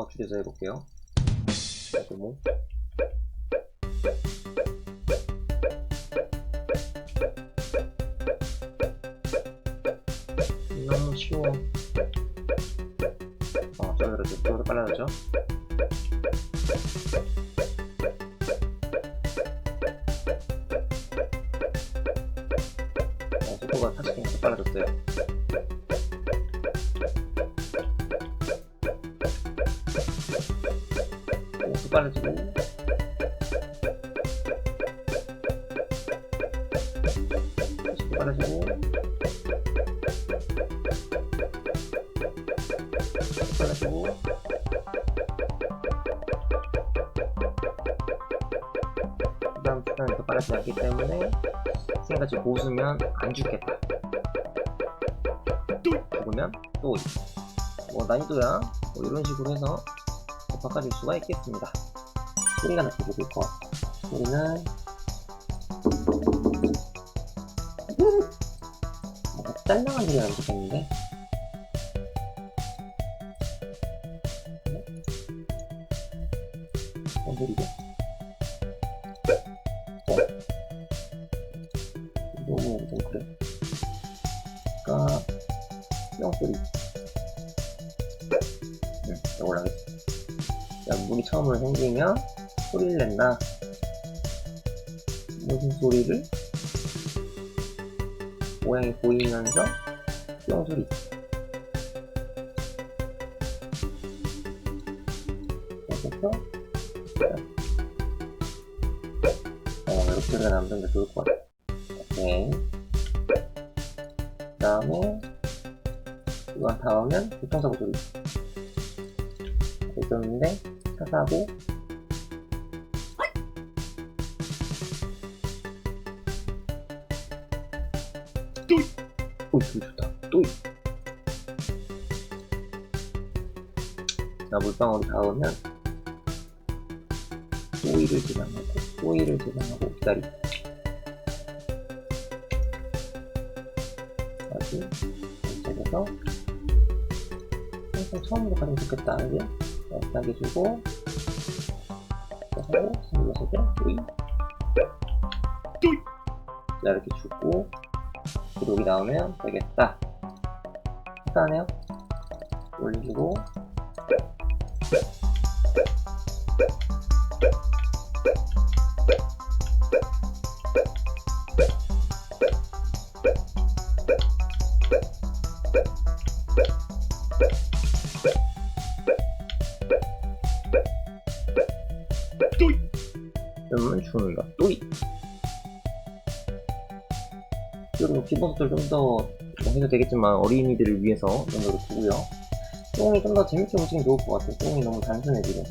줄여서 해볼게요. 뭐 너무 쉬워. 저기로 빨라졌죠? 속도가 40개가 빨라졌어요. 또 빨라지고, 다시 빨라지고, 빨라지고, 그 다음 부분은 더 빨라지지 않기 때문에 생각같이 고수면 안 죽겠다. 죽으면 또 난이도야 이런 식으로 해서 바꿔줄 수가 있겠습니다. 소리가 나게 들릴 것 같아. 소리는 뭔가 짤랑한 소리가 나면 좋겠는데. 뭔 소리죠? 너무 좀 그래. 그러니까 뿅소리. 이걸로 하겠습니다. 물이 처음으로 생기면 소리를 낸다. 무슨 소리를? 모양이 보이면서 뿅소리. 그래서 이렇게 소리가 나면 더 좋을 것 같아. 오케이. 그 다음에 이거 닿으면 교통사고 소리. 있었는데 차 사고 오이 좋다. 또이. 자, 물방울이 닿으면 또이를 저장하고 기다리. 다시 시작해서 항상 처음으로 가면 좋겠다. 이제 따뜻하게 주고 하고 눌러서 또이. 자, 이렇게 주고 기록이 나오면 되겠다. 간단하네요. 올리고 그러면 죽는다. 또이. 그리고 기본 속도를 좀 더 해도 되겠지만 어린이들을 위해서 이 정도로 두고요. 똥이 좀 더 재밌게 보시면 좋을 것 같아요. 똥이 너무 단순해 지금.